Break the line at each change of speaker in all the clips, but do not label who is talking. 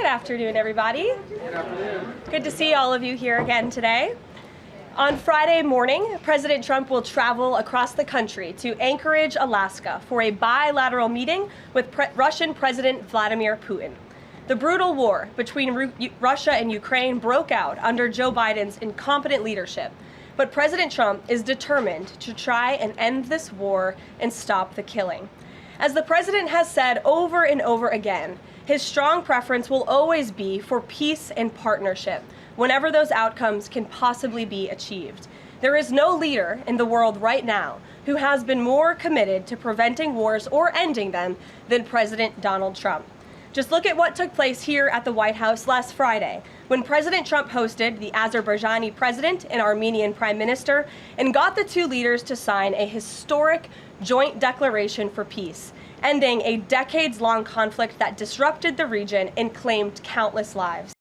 afternoon, everybody. Good afternoon. Good to see all of you here again today. On Friday morning, President Trump will travel across the country to Anchorage, Alaska, for a bilateral meeting with Russian President Vladimir Putin. The brutal war between Russia and Ukraine broke out under Joe Biden's incompetent leadership, but President Trump is determined to try and end this war and stop the killing. As the president has said over and over again, his strong preference will always be for peace and partnership, whenever those outcomes can possibly be achieved. There is no leader in the world right now who has been more committed to preventing wars or ending them than President Donald Trump. Just look at what took place here at the White House last Friday, when President Trump hosted the Azerbaijani president and Armenian prime minister and got the two leaders to sign a historic joint declaration for peace, ending a decades-long conflict that disrupted the region and claimed countless lives.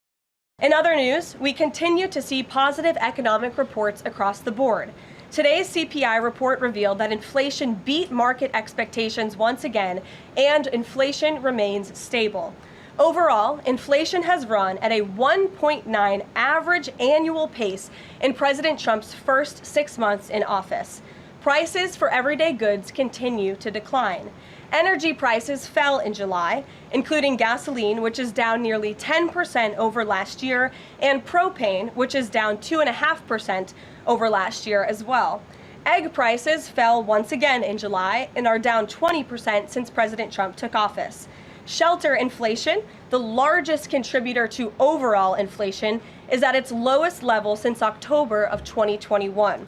In other news, we continue to see positive economic reports across the board. Today's CPI report revealed that inflation beat market expectations once again, and inflation remains stable. Overall, inflation has run at a 1.9 average annual pace in President Trump's first 6 months in office. Prices for everyday goods continue to decline. Energy prices fell in July, including gasoline, which is down nearly 10% over last year, and propane, which is down 2.5% over last year as well. Egg prices fell once again in July and are down 20% since President Trump took office. Shelter inflation, the largest contributor to overall inflation, is at its lowest level since October of 2021.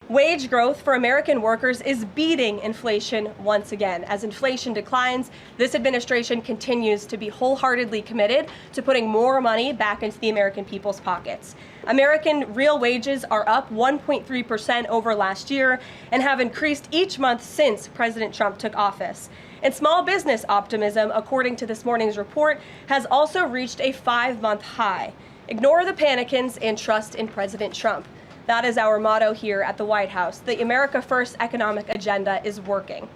Wage growth for American workers is beating inflation once again. As inflation declines, this administration continues to be wholeheartedly committed to putting more money back into the American people's pockets. American real wages are up 1.3% over last year and have increased each month since President Trump took office. And small business optimism, according to this morning's report, has also reached a 5-month high. Ignore the panicans and trust in President Trump. That is our motto here at the White House. The America First economic agenda is working.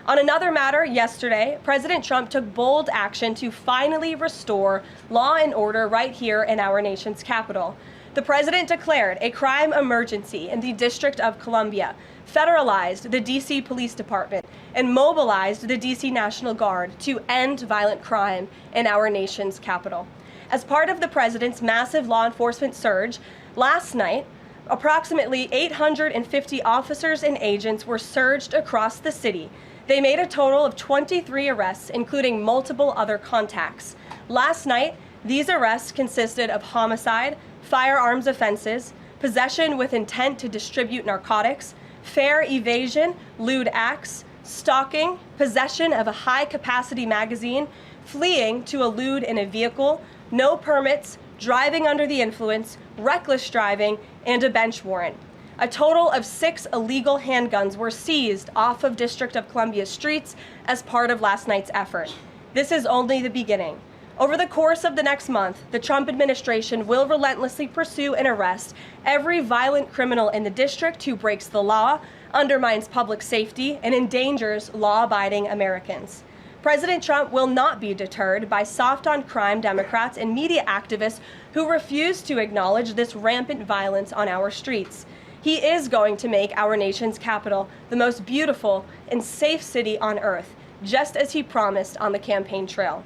On another matter, yesterday, President Trump took bold action to finally restore law and order right here in our nation's capital. The president declared a crime emergency in the District of Columbia, federalized the D.C. Police Department, and mobilized the D.C. National Guard to end violent crime in our nation's capital. As part of the president's massive law enforcement surge, last night, approximately 850 officers and agents were surged across the city. They made a total of 23 arrests, including multiple other contacts. Last night, these arrests consisted of homicide, firearms offenses, possession with intent to distribute narcotics, fare evasion, lewd acts, stalking, possession of a high-capacity magazine, fleeing to elude in a vehicle, no permits, driving under the influence, reckless driving, and a bench warrant. A total of 6 illegal handguns were seized off of District of Columbia streets as part of last night's effort. This is only the beginning. Over the course of the next month, the Trump administration will relentlessly pursue and arrest every violent criminal in the district who breaks the law, undermines public safety, and endangers law-abiding Americans. President Trump will not be deterred by soft-on-crime Democrats and media activists who refuse to acknowledge this rampant violence on our streets. He is going to make our nation's capital the most beautiful and safe city on earth, just as he promised on the campaign trail.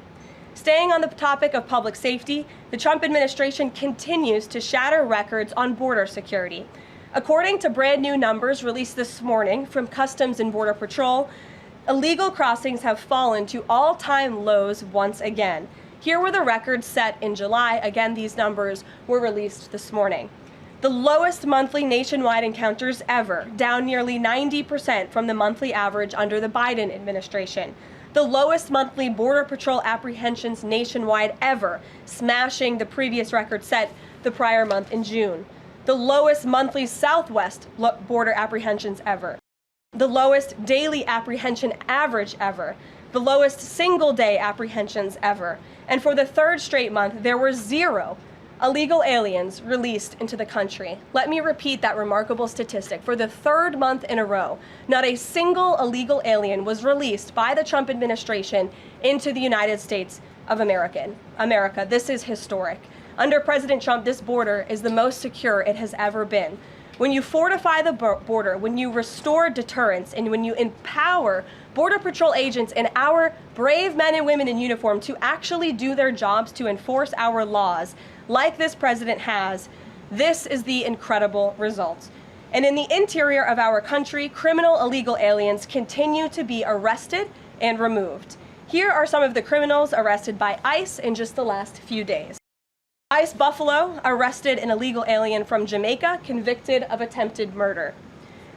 Staying on the topic of public safety, the Trump administration continues to shatter records on border security. According to brand new numbers released this morning from Customs and Border Patrol, illegal crossings have fallen to all-time lows once again. Here were the records set in July. Again, these numbers were released this morning. The lowest monthly nationwide encounters ever, down nearly 90% from the monthly average under the Biden administration. The lowest monthly Border Patrol apprehensions nationwide ever, smashing the previous record set the prior month in June. The lowest monthly Southwest border apprehensions ever. The lowest daily apprehension average ever, the lowest single-day apprehensions ever. And for the third straight month, there were 0 illegal aliens released into the country. Let me repeat that remarkable statistic. For the third month in a row, not a single illegal alien was released by the Trump administration into the United States of America. This is historic. Under President Trump, this border is the most secure it has ever been. When you fortify the border, when you restore deterrence, and when you empower Border Patrol agents and our brave men and women in uniform to actually do their jobs to enforce our laws, like this president has, this is the incredible result. And in the interior of our country, criminal illegal aliens continue to be arrested and removed. Here are some of the criminals arrested by ICE in just the last few days. ICE Buffalo arrested an illegal alien from Jamaica convicted of attempted murder.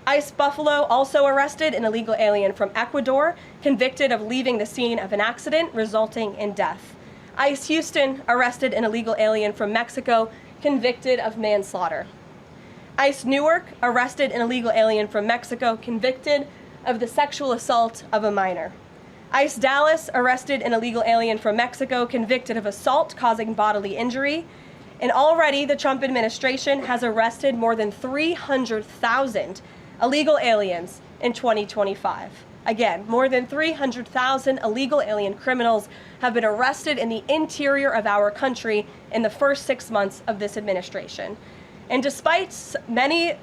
ICE Buffalo also arrested an illegal alien from Ecuador convicted of leaving the scene of an accident resulting in death. ICE Houston arrested an illegal alien from Mexico convicted of manslaughter. ICE Newark arrested an illegal alien from Mexico convicted of the sexual assault of a minor. ICE Dallas arrested an illegal alien from Mexico convicted of assault causing bodily injury. And already the Trump administration has arrested more than 300,000 illegal aliens in 2025. Again, more than 300,000 illegal alien criminals have been arrested in the interior of our country in the first 6 months of this administration. And despite many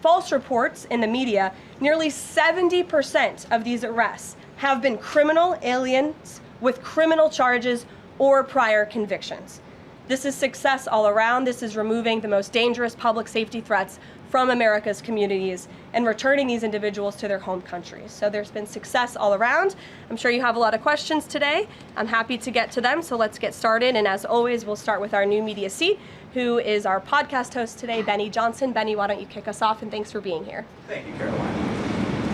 false reports in the media, nearly 70% of these arrests have been criminal aliens with criminal charges or prior convictions. This is success all around. This is removing the most dangerous public safety threats from America's communities and returning these individuals to their home countries. So there's been success all around. I'm sure you have a lot of questions today. I'm happy to get to them, so let's get started. And as always, we'll start with our new media seat, who is our podcast host today, Benny Johnson. Benny, why don't you kick us off, and thanks for being here.
Thank you, Caroline.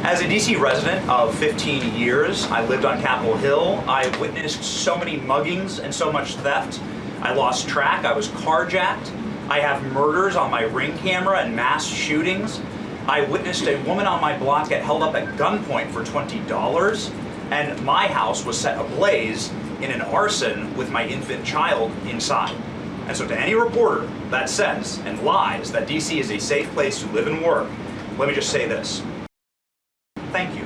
As a DC resident of 15 years, I lived on Capitol Hill. I witnessed so many muggings and so much theft. I lost track. I was carjacked. I have murders on my Ring camera and mass shootings. I witnessed a woman on my block get held up at gunpoint for $20, and my house was set ablaze in an arson with my infant child inside. And so to any reporter that says and lies that DC is a safe place to live and work, let me just say this. Thank you.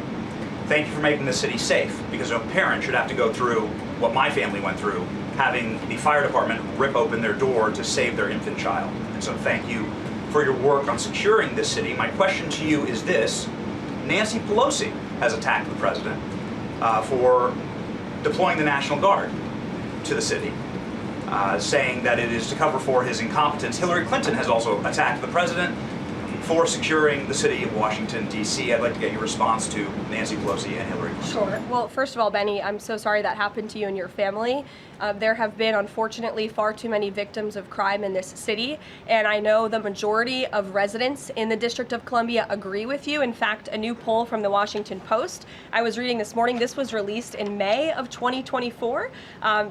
Thank you for making the city safe, because no parent should have to go through what my family went through, having the fire department rip open their door to save their infant child. And so thank you for your work on securing this city. My question to you is this. Nancy Pelosi has attacked the president for deploying the National Guard to the city, saying that it is to cover for his incompetence. Hillary Clinton has also attacked the president for securing the city of Washington, D.C. I'd like to get your response to Nancy Pelosi and Hillary Clinton.
Sure. Well, first of all, Benny, I'm so sorry that happened to you and your family. There have been, unfortunately, far too many victims of crime in this city, and I know the majority of residents in the District of Columbia agree with you. In fact, a new poll from the Washington Post I was reading this morning, this was released in May of 2024,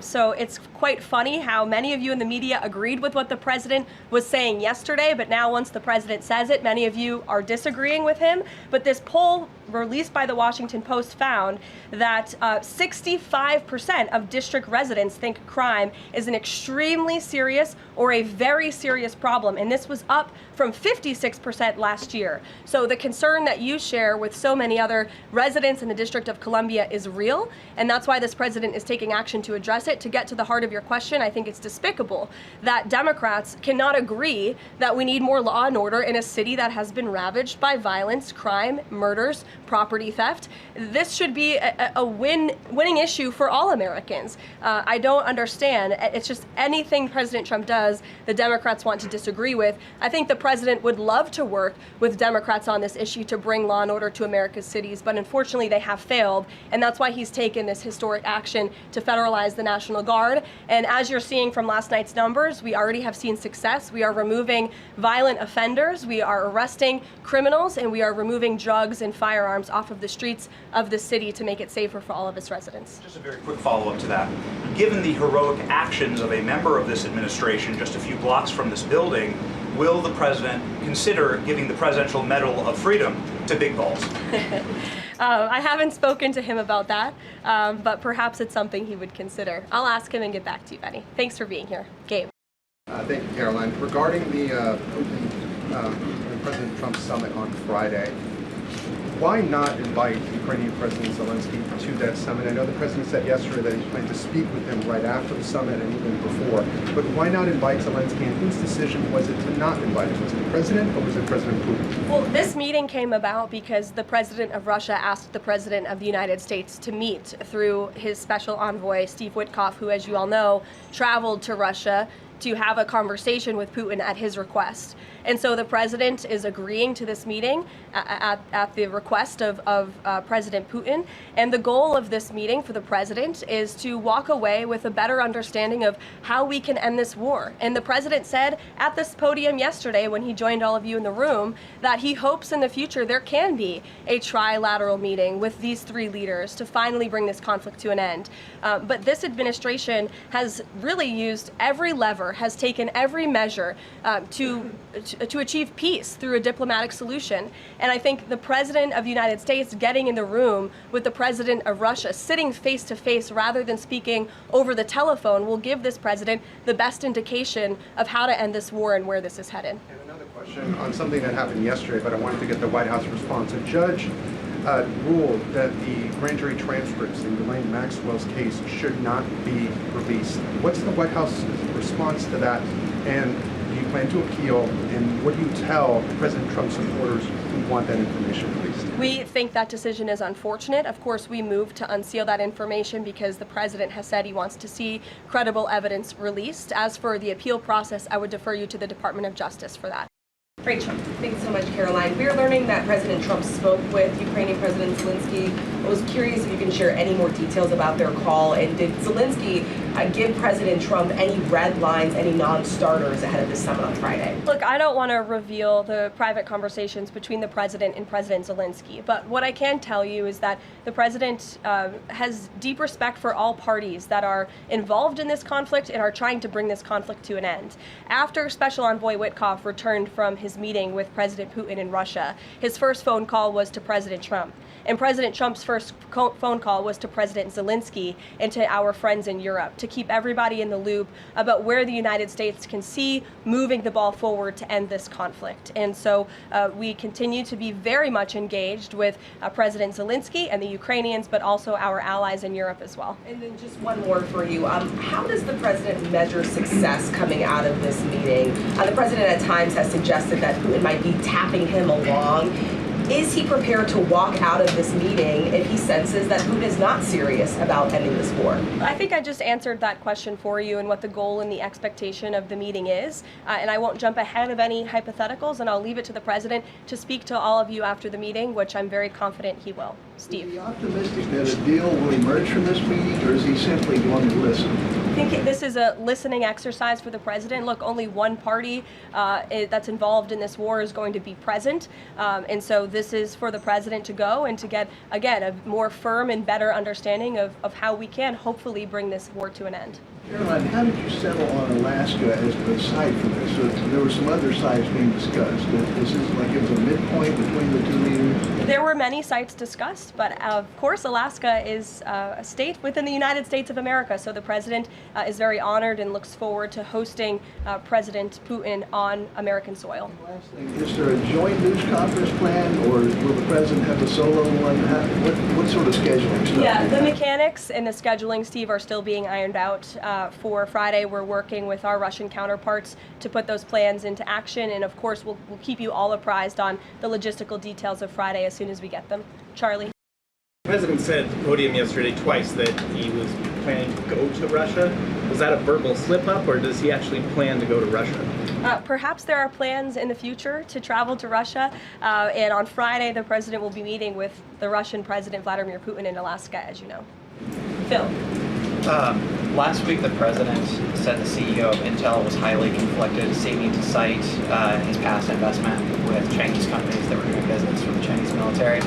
so it's quite funny how many of you in the media agreed with what the president was saying yesterday, but now once the president says it, many of you are disagreeing with him. But this poll released by the Washington Post found that 65% of district residents think crime is an extremely serious or a very serious problem, and this was up from 56% last year. So the concern that you share with so many other residents in the District of Columbia is real, and that's why this president is taking action to address it. To get to the heart of your question, I think it's despicable that Democrats cannot agree that we need more law and order in a city that has been ravaged by violence, crime, murders, property theft. This should be a winning issue for all Americans. I don't understand. It's just anything President Trump does, the Democrats want to disagree with. I think the president would love to work with Democrats on this issue to bring law and order to America's cities, but unfortunately they have failed, and that's why he's taken this historic action to federalize the National Guard. And as you're seeing from last night's numbers, we already have seen success. We are removing violent offenders, we are arresting criminals, and we are removing drugs and firearms off of the streets of the city to make it safer for all of its residents.
Just a very quick follow-up to that. Given the heroic actions of a member of this administration just a few blocks from this building, will the president consider giving the Presidential Medal of Freedom to Big Balls?
I haven't spoken to him about that, but perhaps it's something he would consider. I'll ask him and get back to you, Benny. Thanks for being here. Gabe.
Thank you, Caroline. Regarding the Putin and President Trump summit on Friday, Why not invite Ukrainian President Zelensky to that summit? I know the president said yesterday that he planned to speak with him right after the summit and even before. But why not invite Zelensky, and whose decision was it to not invite him? Was it the president or was it President Putin?
Well, this meeting came about because the president of Russia asked the president of the United States to meet through his special envoy, Steve Witkoff, who, as you all know, traveled to Russia to have a conversation with Putin at his request. And so the president is agreeing to this meeting at the request of President Putin. And the goal of this meeting for the president is to walk away with a better understanding of how we can end this war. And the president said at this podium yesterday when he joined all of you in the room that he hopes in the future there can be a trilateral meeting with these three leaders to finally bring this conflict to an end. But this administration has really used every lever, has taken every measure to achieve peace through a diplomatic solution. And I think the president of the United States getting in the room with the president of Russia, sitting face to face rather than speaking over the telephone, will give this president the best indication of how to end this war and where this is headed.
And another question on something that happened yesterday, but I wanted to get the White House response. A judge ruled that the grand jury transcripts in Ghislaine Maxwell's case should not be released. What's the White House's response to that? And do you plan to appeal? And what do you tell President Trump's supporters who want that information released?
We think that decision is unfortunate. Of course, we moved to unseal that information because the president has said he wants to see credible evidence released. As for the appeal process, I would defer you to the Department of Justice for that. Rachel.
Thanks so much, Caroline. We are learning that President Trump spoke with Ukrainian President Zelensky. I was curious if you can share any more details about their call, and did Zelensky give President Trump any red lines, any non-starters ahead of this summit on Friday?
Look, I don't want to reveal the private conversations between the president and President Zelensky, but what I can tell you is that the president has deep respect for all parties that are involved in this conflict and are trying to bring this conflict to an end. After Special Envoy Witkoff returned from his meeting with President Putin in Russia, his first phone call was to President Trump. And President Trump's first phone call was to President Zelensky and to our friends in Europe to keep everybody in the loop about where the United States can see moving the ball forward to end this conflict. And so we continue to be very much engaged with President Zelensky and the Ukrainians, but also our allies in Europe as well.
And then just one more for you. How does the president measure success coming out of this meeting? The president at times has suggested that Putin might be tapping him along. Is he prepared to walk out of this meeting if he senses that Putin is not serious about ending this war?
I think I just answered that question for you and what the goal and the expectation of the meeting is. And I won't jump ahead of any hypotheticals, and I'll leave it to the president to speak to all of you after the meeting, which I'm very confident he will. Steve.
Is he optimistic that a deal will emerge from this meeting, or is he simply going to listen?
I think this is a listening exercise for the president. Look, only one party that's involved in this war is going to be present. And so this is for the president to go and to get, again, a more firm and better understanding of how we can hopefully bring this war to an end.
Caroline, how did you settle on Alaska as the site for this? So there were some other sites being discussed. Is this like it was a midpoint between the two leaders?
There were many sites discussed, but of course Alaska is a state within the United States of America, so the president is very honored and looks forward to hosting President Putin on American soil.
Is there a joint news conference plan, or will the president have a solo one? What sort of scheduling stuff?
Yeah, the mechanics and the scheduling, Steve, are still being ironed out. For Friday, we're working with our Russian counterparts to put those plans into action, and of course we'll keep you all apprised on the logistical details of Friday as soon as we get them. Charlie?
The president said at the podium yesterday twice that he was planning to go to Russia. Was that a verbal slip-up, or does he actually plan to go to Russia?
Perhaps there are plans in the future to travel to Russia, and on Friday the president will be meeting with the Russian President Vladimir Putin in Alaska, as you know. Phil?
Last week, the president said the CEO of Intel was highly conflicted, seeming to cite his past investment with Chinese companies that were doing business with the Chinese military.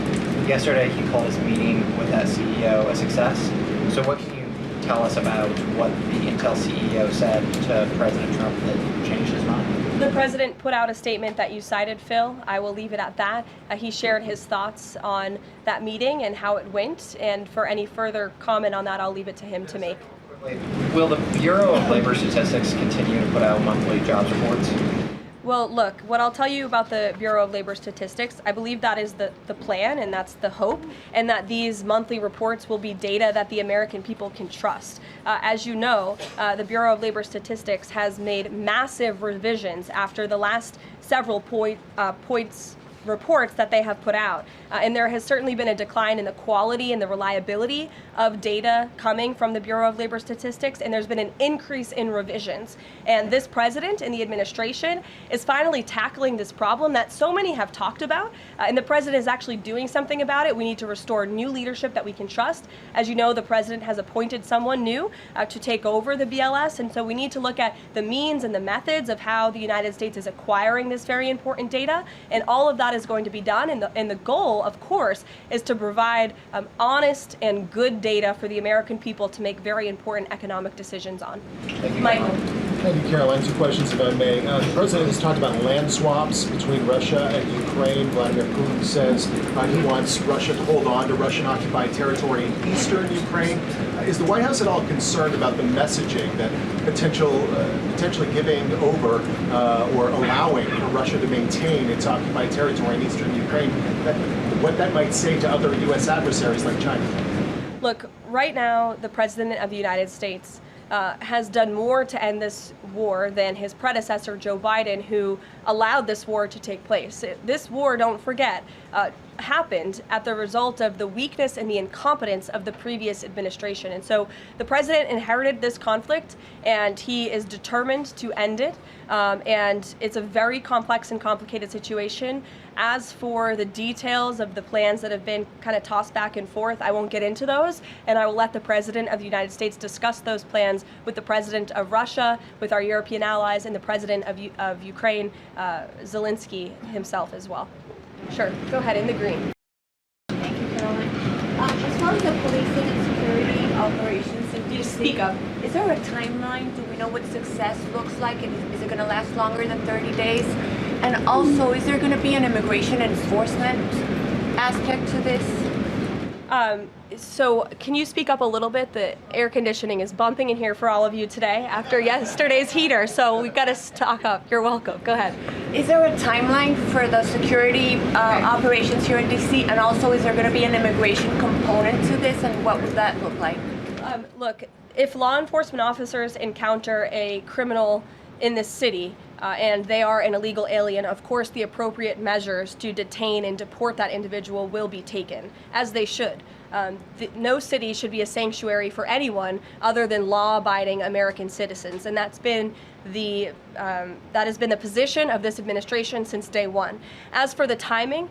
Yesterday, he called his meeting with that CEO a success. So what can you tell us about what the Intel CEO said to President Trump that changed his mind?
The president put out a statement that you cited, Phil. I will leave it at that. He shared his thoughts on that meeting and how it went, and for any further comment on that, I'll leave it to him to make.
Will the Bureau of Labor Statistics continue to put out monthly jobs reports?
Well, look, what I'll tell you about the Bureau of Labor Statistics, I believe that is the plan and that's the hope, and that these monthly reports will be data that the American people can trust. As you know, the Bureau of Labor Statistics has made massive revisions after the last several reports that they have put out. And there has certainly been a decline in the quality and the reliability of data coming from the Bureau of Labor Statistics, and there's been an increase in revisions. And this president and the administration is finally tackling this problem that so many have talked about, and the president is actually doing something about it. We need to restore new leadership that we can trust. As you know, the president has appointed someone new to take over the BLS, and so we need to look at the means and the methods of how the United States is acquiring this very important data, and all of that is going to be done, and the goal, of course, is to provide honest and good data for the American people to make very important economic decisions on.
Thank you,
Michael.
Thank you, Caroline. 2 questions, if I may. The president has talked about land swaps between Russia and Ukraine. Vladimir Putin says he wants Russia to hold on to Russian-occupied territory in eastern Ukraine. Is the White House at all concerned about the messaging that potentially giving over or allowing for Russia to maintain its occupied territory in eastern Ukraine, what that might say to other U.S. adversaries like China?
Look, right now, the President of the United States has done more to end this war than his predecessor, Joe Biden, who allowed this war to take place. This war, don't forget, happened at the result of the weakness and the incompetence of the previous administration. And so the president inherited this conflict, and he is determined to end it. And it's a very complex and complicated situation. As for the details of the plans that have been kind of tossed back and forth, I won't get into those, and I will let the President of the United States discuss those plans with the President of Russia, with our European allies, and the President of Ukraine, Zelensky himself as well. Sure, go ahead, in the green.
Thank you, Caroline. As far as the policing and security operations in
You
DC,
speak up.
is there a timeline? Do we know what success looks like? And is it going to last longer than 30 days? And also, is there going to be an immigration enforcement aspect to this?
So can you speak up a little bit? The air conditioning is bumping in here for all of you today after yesterday's heater, so we've got to stock up. You're welcome. Go ahead.
Is there a timeline for the security operations here in DC? And also, is there going to be an immigration component to this? And what would that look like?
Look, if law enforcement officers encounter a criminal in this city, and they are an illegal alien, of course the appropriate measures to detain and deport that individual will be taken, as they should. No city should be a sanctuary for anyone other than law-abiding American citizens, and that has been the position of this administration since day one. As for the timing,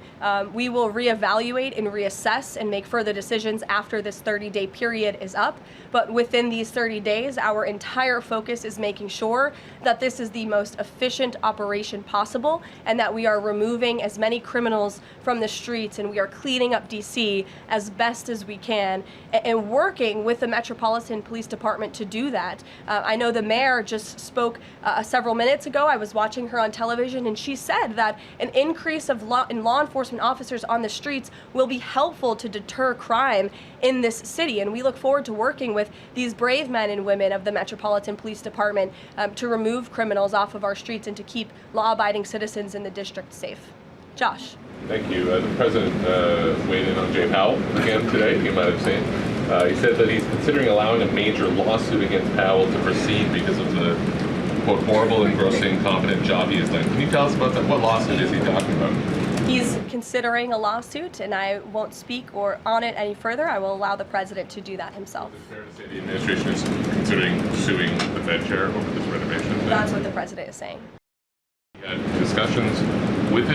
we will reevaluate and reassess and make further decisions after this 30-day period is up. But within these 30 days, our entire focus is making sure that this is the most efficient operation possible, and that we are removing as many criminals from the streets, and we are cleaning up DC as best as we can, and working with the Metropolitan Police Department to do that. I know the mayor just spoke several minutes ago. I was watching her on television, and she said that an increase in law enforcement officers on the streets will be helpful to deter crime in this city, and we look forward to working with these brave men and women of the Metropolitan Police Department to remove criminals off of our streets and to keep law-abiding citizens in the district safe. Josh.
Thank you. The president weighed in on Jay Powell again today. You might have seen. He said that he's considering allowing a major lawsuit against Powell to proceed because of the, quote, horrible and grossly incompetent job he has done. Can you tell us about that? What lawsuit is he talking about?
He's considering a lawsuit, and I won't speak on it any further. I will allow the president to do that himself.
Is it fair to say the administration is considering suing the Fed chair over this renovation?
That's what the president is saying.
You had discussions with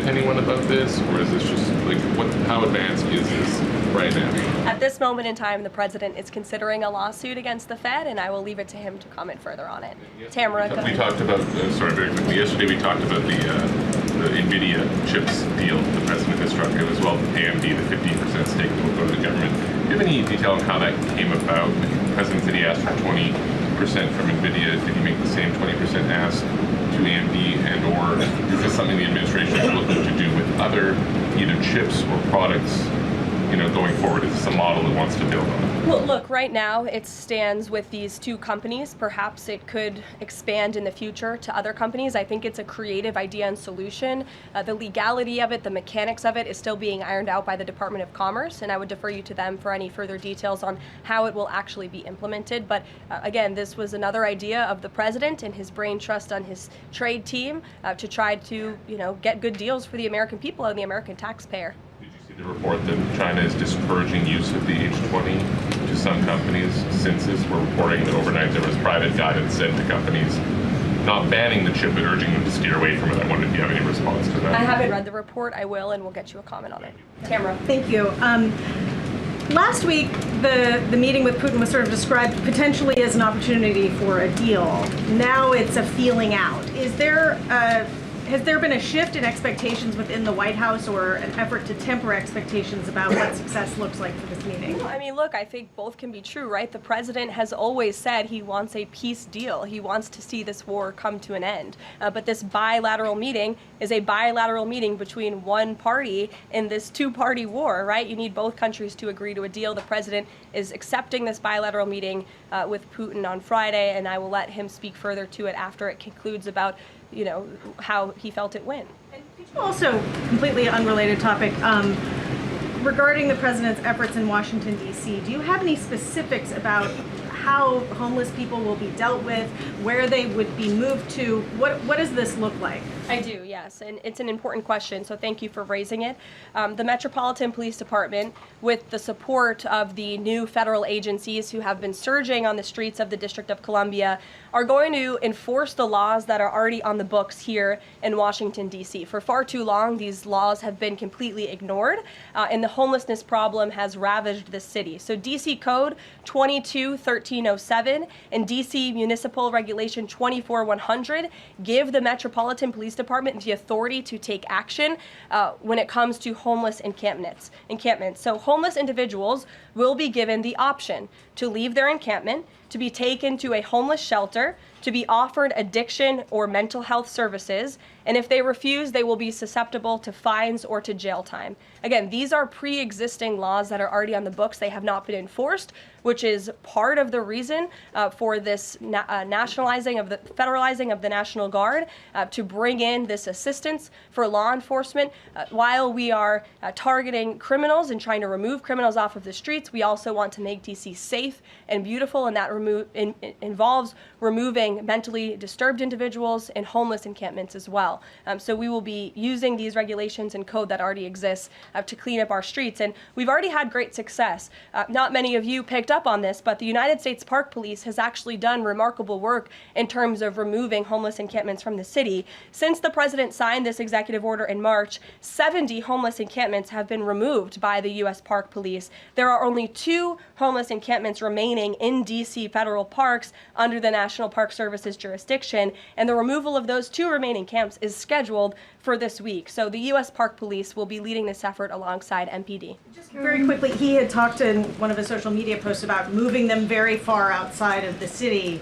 anyone about this, or is this just like how advanced is this right now?
At this moment in time, the president is considering a lawsuit against the Fed, and I will leave it to him to comment further on it. Tamara, go ahead.
We talked about, sorry, very quickly, yesterday we talked about the NVIDIA chips deal the president has struck, as well as AMD, the 15% stake that will go to the government. Do you have any detail on how that came about? The president said he asked for 20% from NVIDIA. Did he make the same 20% ask to AMD, and or is this something the administration is looking to do with other either chips or products going forward? Is this a model that wants to build on?
Well, look, right now it stands with these two companies. Perhaps it could expand in the future to other companies. I think it's a creative idea and solution. The legality of it, the mechanics of it is still being ironed out by the Department of Commerce, and I would defer you to them for any further details on how it will actually be implemented. But again, this was another idea of the president and his brain trust on his trade team to try to, get good deals for the American people and the American taxpayer.
The report that China is discouraging use of the H-20 to some companies. Since we're reporting that overnight there was private guidance sent to companies not banning the chip but urging them to steer away from it. I wonder if you have any response to that.
I haven't read the report. I will, and we'll get you a comment on it. Tamara.
Thank you. Last week, the meeting with Putin was sort of described potentially as an opportunity for a deal. Now it's a feeling out. Has there been a shift in expectations within the White House or an effort to temper expectations about what success looks like for this meeting?
Well, I mean, look, I think both can be true, right? The president has always said he wants a peace deal. He wants to see this war come to an end. But this bilateral meeting is a bilateral meeting between one party in this two-party war, right? You need both countries to agree to a deal. The president is accepting this bilateral meeting with Putin on Friday, and I will let him speak further to it after it concludes about how he felt it went.
And also, completely unrelated topic, regarding the president's efforts in Washington, D.C., do you have any specifics about how homeless people will be dealt with, where they would be moved to? What does this look like?
I do, yes, and it's an important question, so thank you for raising it. The Metropolitan Police Department, with the support of the new federal agencies who have been surging on the streets of the District of Columbia, are going to enforce the laws that are already on the books here in Washington, D.C. For far too long, these laws have been completely ignored, and the homelessness problem has ravaged the city. So D.C. Code 22-1307 and D.C. Municipal Regulation 24-100 give the Metropolitan Police Department the authority to take action when it comes to homeless encampments. So homeless individuals will be given the option to leave their encampment, to be taken to a homeless shelter, to be offered addiction or mental health services, and if they refuse, they will be susceptible to fines or to jail time. Again, these are pre-existing laws that are already on the books. They have not been enforced, which is part of the reason for this federalizing of the National Guard to bring in this assistance for law enforcement. While we are targeting criminals and trying to remove criminals off of the streets, we also want to make DC safe and beautiful, and that involves removing mentally disturbed individuals and homeless encampments as well. So we will be using these regulations and code that already exists to clean up our streets, and we've already had great success. Not many of you picked up on this, but the United States Park Police has actually done remarkable work in terms of removing homeless encampments from the city. Since the president signed this executive order in March, 70 homeless encampments have been removed by the U.S. Park Police. There are only 2 homeless encampments remaining in D.C. federal parks under the National Park Service's jurisdiction, and the removal of those 2 remaining camps is scheduled for this week. So the U.S. Park Police will be leading this effort alongside MPD.
Just very quickly, he had talked in one of his social media posts about moving them very far outside of the city.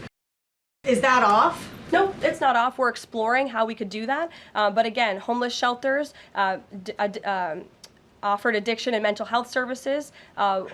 Is that off?
No, it's not off. We're exploring how we could do that. But again, homeless shelters, offered addiction and mental health services,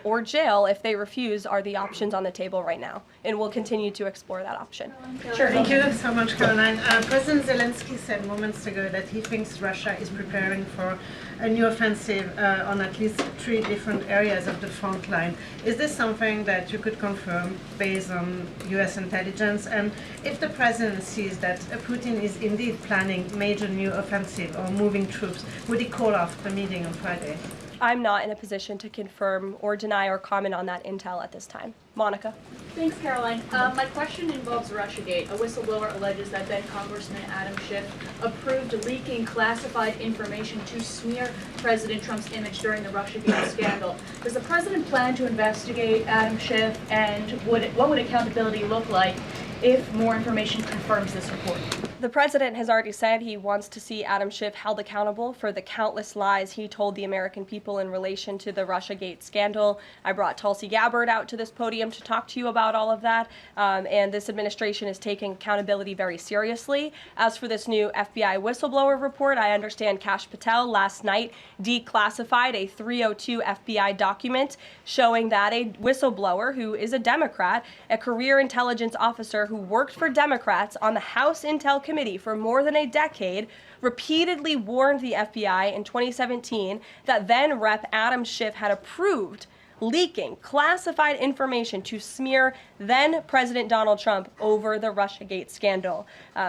or jail if they refuse are the options on the table right now. And we'll continue to explore that option.
Sure. Thank you so much, Caroline. President Zelensky said moments ago that he thinks Russia is preparing for a new offensive on at least 3 different areas of the front line. Is this something that you could confirm based on U.S. intelligence? And if the president sees that Putin is indeed planning major new offensive or moving troops, would he call off the meeting on Friday?
I'm not in a position to confirm or deny or comment on that intel at this time. Monica.
Thanks, Caroline. My question involves Russiagate. A whistleblower alleges that then Congressman Adam Schiff approved leaking classified information to smear President Trump's image during the Russiagate scandal. Does the president plan to investigate Adam Schiff, and what would accountability look like if more information confirms this report?
The president has already said he wants to see Adam Schiff held accountable for the countless lies he told the American people in relation to the Russiagate scandal. I brought Tulsi Gabbard out to this podium to talk to you about all of that, and this administration is taking accountability very seriously. As for this new FBI whistleblower report, I understand Kash Patel last night declassified a 302 FBI document showing that a whistleblower who is a Democrat, a career intelligence officer who worked for Democrats on the House Intel Committee for more than a decade, repeatedly warned the FBI in 2017 that then Rep. Adam Schiff had approved leaking classified information to smear then President Donald Trump over the Russiagate scandal.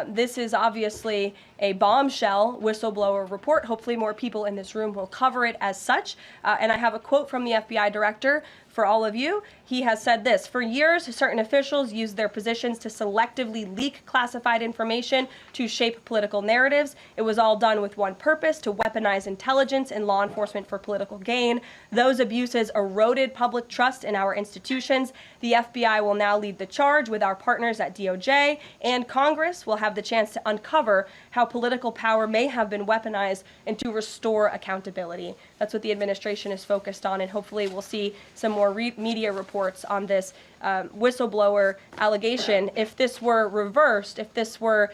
This is obviously a bombshell whistleblower report. Hopefully more people in this room will cover it as such. And I have a quote from the FBI director for all of you. He has said this: "For years, certain officials used their positions to selectively leak classified information to shape political narratives. It was all done with one purpose: to weaponize intelligence and law enforcement for political gain. Those abuses eroded public trust in our institutions. The FBI will now lead the charge with our partners at DOJ, and Congress will have the chance to uncover how political power may have been weaponized and to restore accountability." That's what the administration is focused on, and hopefully we'll see some more media reports on this whistleblower allegation. If this were reversed, if this were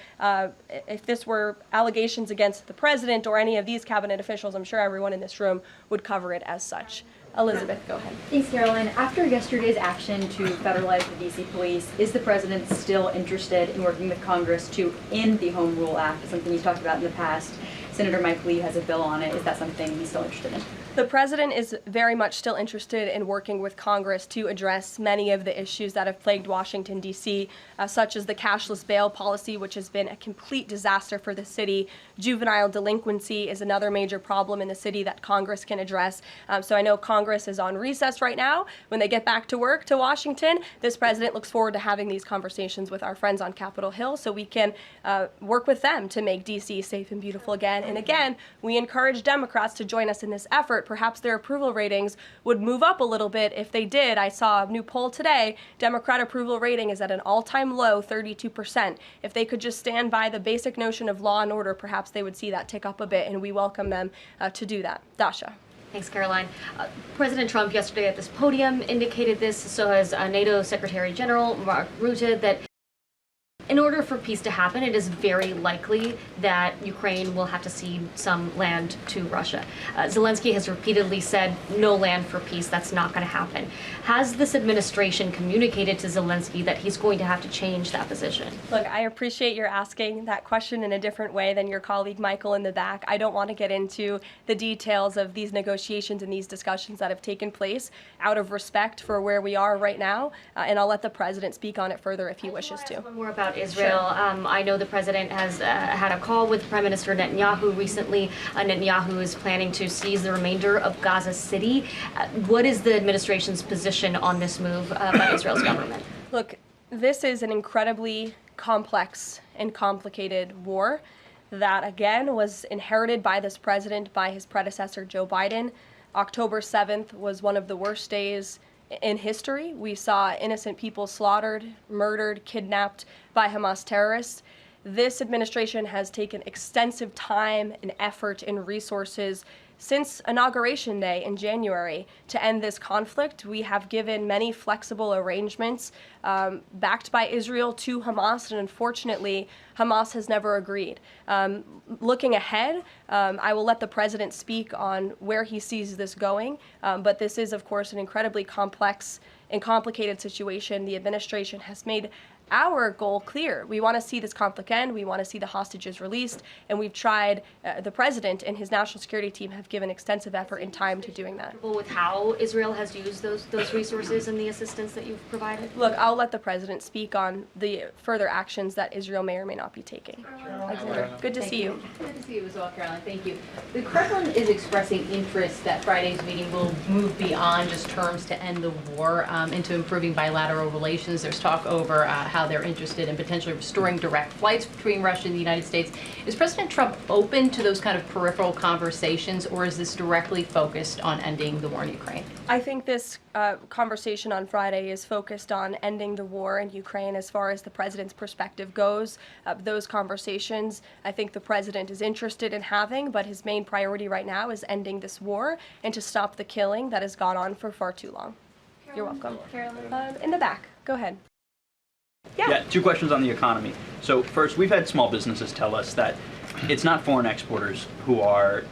allegations against the president or any of these cabinet officials, I'm sure everyone in this room would cover it as such. Elizabeth, go ahead.
Thanks, Caroline. After yesterday's action to federalize the D.C. police, is the president still interested in working with Congress to end the Home Rule Act, something he's talked about in the past? Senator Mike Lee has a bill on it. Is that something he's still interested in?
The president is very much still interested in working with Congress to address many of the issues that have plagued Washington, D.C., such as the cashless bail policy, which has been a complete disaster for the city. Juvenile delinquency is another major problem in the city that Congress can address. So I know Congress is on recess right now. When they get back to work to Washington, this president looks forward to having these conversations with our friends on Capitol Hill so we can work with them to make D.C. safe and beautiful again. And again, we encourage Democrats to join us in this effort. Perhaps their approval ratings would move up a little bit if they did. I saw a new poll today. Democrat approval rating is at an all-time low, 32%. If they could just stand by the basic notion of law and order, perhaps they would see that tick up a bit, and we welcome them to do that. Dasha.
Thanks, Caroline. President Trump yesterday at this podium indicated this, so has NATO Secretary General Mark Rutte, that in order for peace to happen, it is very likely that Ukraine will have to cede some land to Russia. Zelensky has repeatedly said no land for peace. That's not going to happen. Has this administration communicated to Zelensky that he's going to have to change that position?
Look, I appreciate you're asking that question in a different way than your colleague Michael in the back. I don't want to get into the details of these negotiations and these discussions that have taken place out of respect for where we are right now, and I'll let the president speak on it further if he wishes to.
More about Israel. Sure. I know the president has had a call with Prime Minister Netanyahu recently. Netanyahu is planning to seize the remainder of Gaza City. What is the administration's position on this move by Israel's government?
Look, this is an incredibly complex and complicated war that, again, was inherited by this president, by his predecessor, Joe Biden. October 7th was one of the worst days in history. We saw innocent people slaughtered, murdered, kidnapped by Hamas terrorists. This administration has taken extensive time and effort and resources since Inauguration Day in January to end this conflict. We have given many flexible arrangements backed by Israel to Hamas, and unfortunately, Hamas has never agreed. Looking ahead, I will let the president speak on where he sees this going, but this is, of course, an incredibly complex and complicated situation. The administration has made our goal clear. We want to see this conflict end. We want to see the hostages released, and we've tried. The president and his national security team have given extensive effort and time to doing that.
With how Israel has used those resources and the assistance that you've provided?
Look, I'll let the president speak on the further actions that Israel may or may not be taking. Good to see you.
Good to see you as well, Caroline. Thank you. The Kremlin is expressing interest that Friday's meeting will move beyond just terms to end the war into improving bilateral relations. There's talk over how how they're interested in potentially restoring direct flights between Russia and the United States. Is President Trump open to those kind of peripheral conversations, or is this directly focused on ending the war in Ukraine?
I think this conversation on Friday is focused on ending the war in Ukraine as far as the president's perspective goes. Those conversations, I think the president is interested in having, but his main priority right now is ending this war and to stop the killing that has gone on for far too long. You're welcome. In the back, go ahead.
Yeah, two questions on the economy. So first, we've had small businesses tell us that it's not foreign exporters who are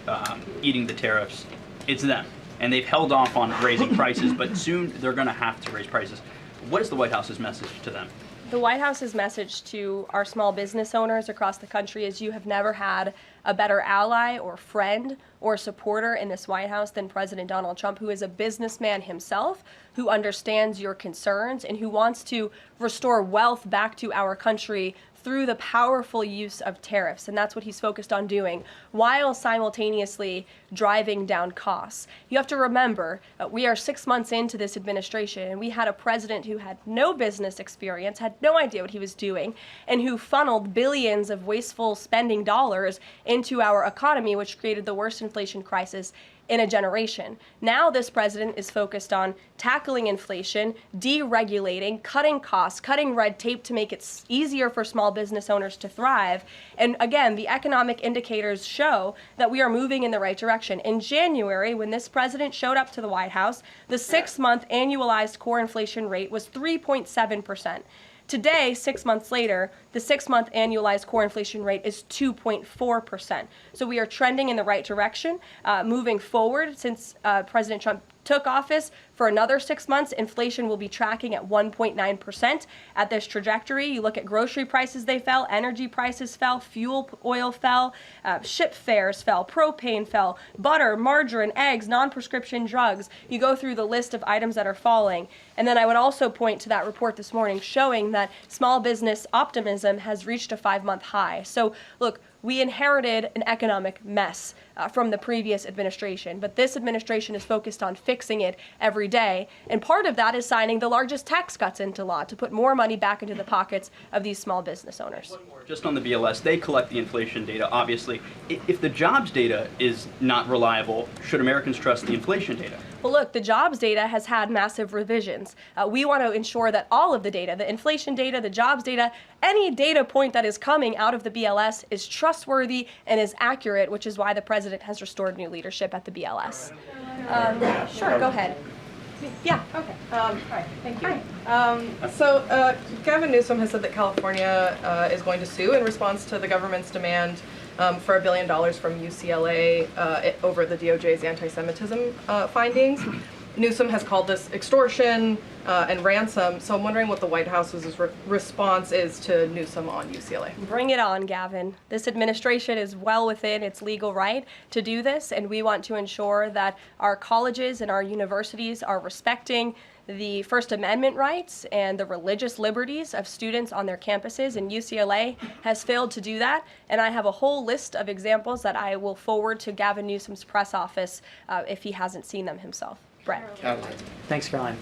eating the tariffs, it's them. And they've held off on raising prices, but soon they're going to have to raise prices. What is the White House's message to them?
The White House's message to our small business owners across the country is you have never had a better ally or friend or supporter in this White House than President Donald Trump, who is a businessman himself, who understands your concerns and who wants to restore wealth back to our country through the powerful use of tariffs. And that's what he's focused on doing, while simultaneously driving down costs. You have to remember, we are 6 months into this administration, and we had a president who had no business experience, had no idea what he was doing, and who funneled billions of wasteful spending dollars into our economy, which created the worst inflation crisis in a generation. Now this president is focused on tackling inflation, deregulating, cutting costs, cutting red tape to make it easier for small business owners to thrive. And again, the economic indicators show that we are moving in the right direction. In January, when this president showed up to the White House, the 6-month annualized core inflation rate was 3.7%. Today, 6 months later, the 6-month annualized core inflation rate is 2.4%. So we are trending in the right direction. Moving forward, since President Trump took office, for another 6 months, inflation will be tracking at 1.9%. At this trajectory, you look at grocery prices, they fell, energy prices fell, fuel oil fell, ship fares fell, propane fell, butter, margarine, eggs, non-prescription drugs. You go through the list of items that are falling. And then I would also point to that report this morning showing that small business optimism has reached a 5-month high. So look, we inherited an economic mess from the previous administration, but this administration is focused on fixing it every day, and part of that is signing the largest tax cuts into law to put more money back into the pockets of these small business owners.
Just on the BLS, they collect the inflation data, obviously. If the jobs data is not reliable, should Americans trust the inflation data?
Well, look, the jobs data has had massive revisions. We want to ensure that all of the data, the inflation data, the jobs data, any data point that is coming out of the BLS is trustworthy and is accurate, which is why the president has restored new leadership at the BLS. Sure, go ahead. Yeah.
Okay. All right. Thank you. So Gavin Newsom has said that California is going to sue in response to the government's demand for $1 billion from UCLA over the DOJ's anti-Semitism findings. Newsom has called this extortion and ransom, so I'm wondering what the White House's response is to Newsom on UCLA.
Bring it on, Gavin. This administration is well within its legal right to do this, and we want to ensure that our colleges and our universities are respecting the First Amendment rights and the religious liberties of students on their campuses, and UCLA has failed to do that. And I have a whole list of examples that I will forward to Gavin Newsom's press office if he hasn't seen them himself. Brett.
Thanks, Caroline.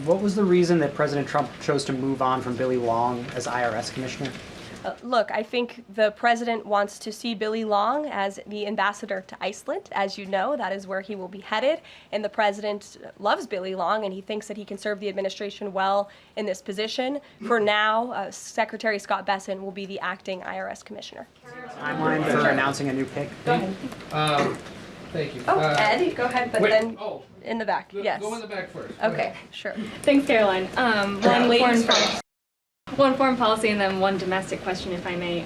What was the reason that President Trump chose to move on from Billy Long as IRS commissioner?
Look, I think the president wants to see Billy Long as the ambassador to Iceland. As you know, that is where he will be headed. And the president loves Billy Long, and he thinks that he can serve the administration well in this position. For now, Secretary Scott Besson will be the acting IRS commissioner.
Timeline for announcing a new pick?
Go ahead.
Thank you.
Oh, Ed, go ahead, but then in the back. Yes.
Go in the back first.
Okay, sure.
Thanks, Caroline. One foreign policy and then one domestic question, if I may.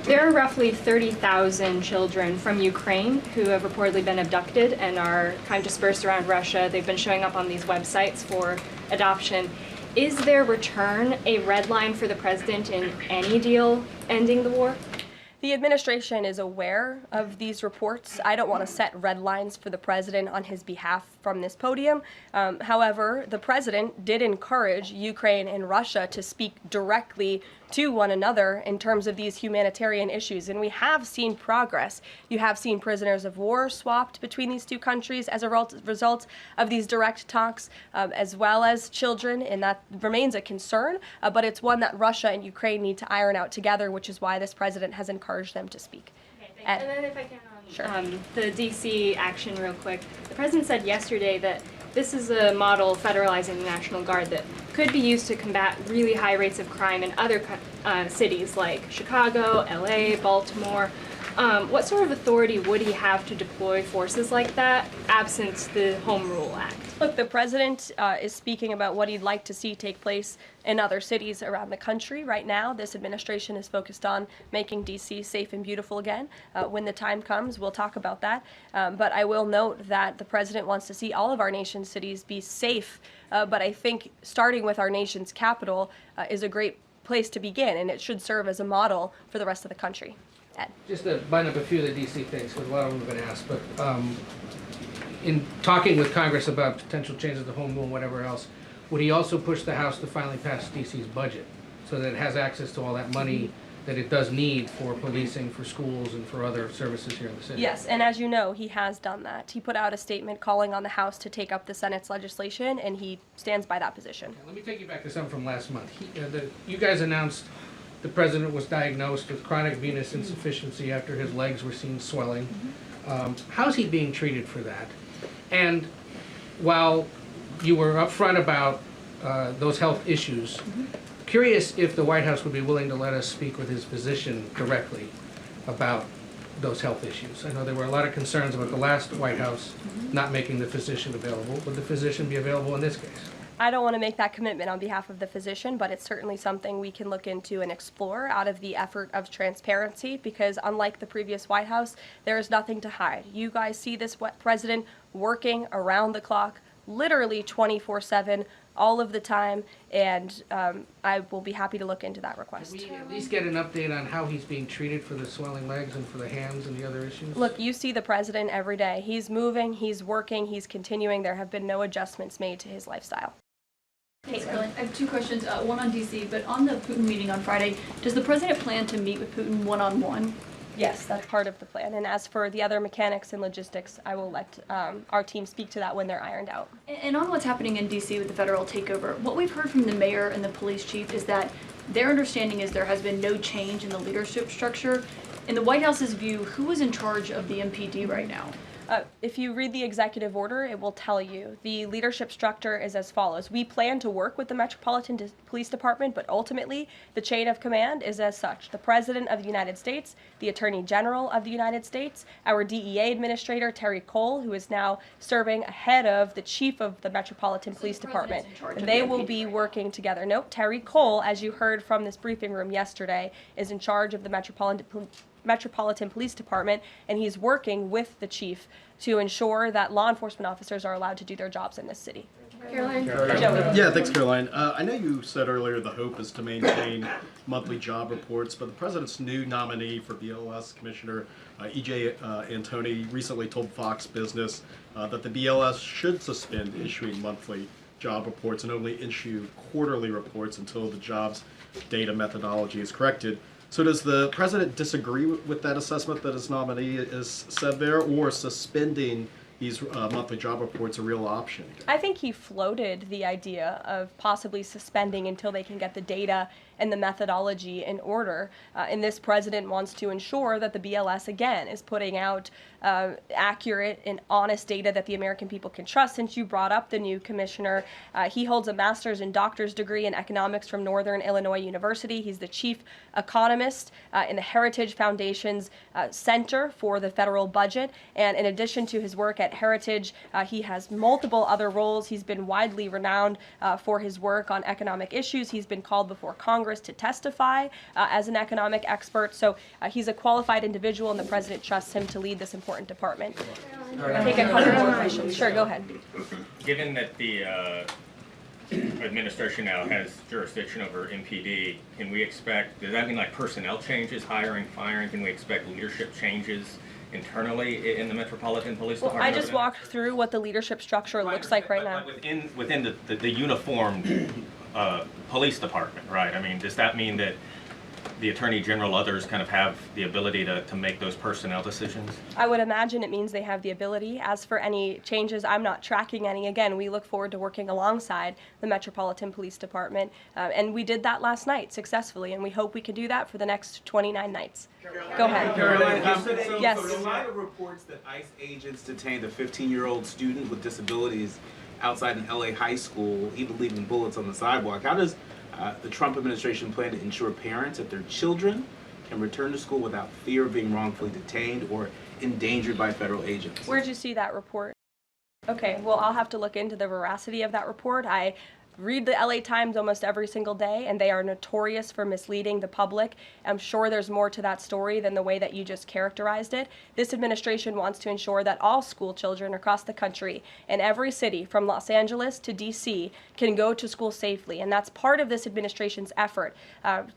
There are roughly 30,000 children from Ukraine who have reportedly been abducted and are kind of dispersed around Russia. They've been showing up on these websites for adoption. Is their return a red line for the president in any deal ending the war?
The administration is aware of these reports. I don't want to set red lines for the president on his behalf from this podium. However, the president did encourage Ukraine and Russia to speak directly to one another in terms of these humanitarian issues, and we have seen progress. You have seen prisoners of war swapped between these two countries as a result of these direct talks, as well as children, and that remains a concern, but it's one that Russia and Ukraine need to iron out together, which is why this president has encouraged them to speak.
Okay, and then if I can,
sure.
The DC action real quick. The president said yesterday that this is a model federalizing the National Guard that could be used to combat really high rates of crime in other cities like Chicago, LA, Baltimore. What sort of authority would he have to deploy forces like that, absent the Home Rule Act?
Look, the president is speaking about what he'd like to see take place in other cities around the country. Right now, this administration is focused on making D.C. safe and beautiful again. When the time comes, we'll talk about that. But I will note that the president wants to see all of our nation's cities be safe. But I think starting with our nation's capital is a great place to begin, and it should serve as a model for the rest of the country. Ed.
Just to bind up a few of the D.C. things, because a lot of them have been asked, but in talking with Congress about potential changes to home rule and whatever else, would he also push the House to finally pass D.C.'s budget so that it has access to all that money that it does need for policing, for schools, and for other services here in the city?
Yes, and as you know, he has done that. He put out a statement calling on the House to take up the Senate's legislation, and he stands by that position.
Let me take you back to something from last month. You guys announced the president was diagnosed with chronic venous insufficiency after his legs were seen swelling. How's he being treated for that? And while you were upfront about those health issues, curious if the White House would be willing to let us speak with his physician directly about those health issues. I know there were a lot of concerns about the last White House not making the physician available. Would the physician be available in this case?
I don't want to make that commitment on behalf of the physician, but it's certainly something we can look into and explore out of the effort of transparency, because unlike the previous White House, there is nothing to hide. You guys see this president working around the clock, literally 24/7, all of the time, and I will be happy to look into that request.
Can we at least get an update on how he's being treated for the swelling legs and for the hands and the other issues?
Look, you see the president every day. He's moving, he's working, he's continuing. There have been no adjustments made to his lifestyle.
Thanks, Karoline. I have two questions, one on D.C., but on the Putin meeting on Friday, does the president plan to meet with Putin one-on-one?
Yes, that's part of the plan. And as for the other mechanics and logistics, I will let our team speak to that when they're ironed out.
And on what's happening in D.C. with the federal takeover, what we've heard from the mayor and the police chief is that their understanding is there has been no change in the leadership structure. In the White House's view, who is in charge of the MPD right now?
If you read the executive order, it will tell you the leadership structure is as follows. We plan to work with the Metropolitan Police Department, but ultimately the chain of command is as such. The President of the United States, the Attorney General of the United States, our DEA Administrator, Terry Cole, who is now serving ahead of the Chief of the Metropolitan Police Department. They will be working together. Nope, Terry Cole, as you heard from this briefing room yesterday, is in charge of the Metropolitan Police Department, and he's working with the chief to ensure that law enforcement officers are allowed to do their jobs in this city.
Caroline?
Yeah, thanks, Caroline. I know you said earlier the hope is to maintain monthly job reports, but the president's new nominee for BLS Commissioner E.J. Antoni recently told Fox Business that the BLS should suspend issuing monthly job reports and only issue quarterly reports until the jobs data methodology is corrected. So does the president disagree with that assessment that his nominee is said there, or suspending these monthly job reports a real option?
I think he floated the idea of possibly suspending until they can get the data and the methodology in order. And this president wants to ensure that the BLS, again, is putting out accurate and honest data that the American people can trust. Since you brought up the new commissioner, he holds a master's and doctor's degree in economics from Northern Illinois University. He's the chief economist in the Heritage Foundation's Center for the Federal Budget. And in addition to his work at Heritage, he has multiple other roles. He's been widely renowned for his work on economic issues. He's been called before Congress to testify as an economic expert. So he's a qualified individual, and the president trusts him to lead this important department. Take a couple more questions. Sure, go ahead.
Given that the
administration now has jurisdiction over MPD, can we expect, does that mean like personnel changes, hiring, firing? Can we expect leadership changes internally in the Metropolitan Police Department?
I just walked through what the leadership structure looks like right now.
Within the uniformed police department, right? I mean, does that mean that the Attorney General, others kind of have the ability to make those personnel decisions?
I would imagine it means they have the ability. As for any changes, I'm not tracking any. Again, we look forward to working alongside the Metropolitan Police Department, and we did that last night successfully, and we hope we can do that for the next 29 nights. Go ahead.
Karoline,
yes.
So in light of reports that ICE agents detained a 15-year-old student with disabilities outside an LA high school, even leaving bullets on the sidewalk, how does the Trump administration plan to ensure parents that their children can return to school without fear of being wrongfully detained or endangered by federal agents?
Where'd you see that report? Okay, well, I'll have to look into the veracity of that report. I read the LA Times almost every single day, and they are notorious for misleading the public. I'm sure there's more to that story than the way that you just characterized it. This administration wants to ensure that all school children across the country in every city, from Los Angeles to DC, can go to school safely. And that's part of this administration's effort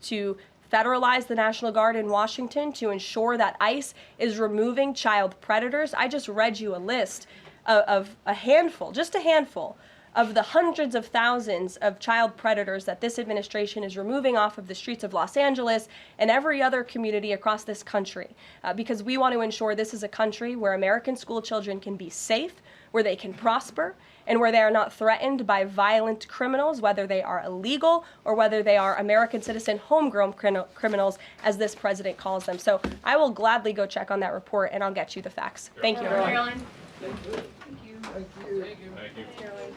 to federalize the National Guard in Washington, to ensure that ICE is removing child predators. I just read you a list of a handful, just a handful, of the hundreds of thousands of child predators that this administration is removing off of the streets of Los Angeles and every other community across this country, because we want to ensure this is a country where American school children can be safe, where they can prosper, and where they are not threatened by violent criminals, whether they are illegal or whether they are American citizen homegrown criminals, as this president calls them. So I will gladly go check on that report, and I'll get you the facts. Thank you.
Karoline.
Thank you.
Thank you.
Caroline.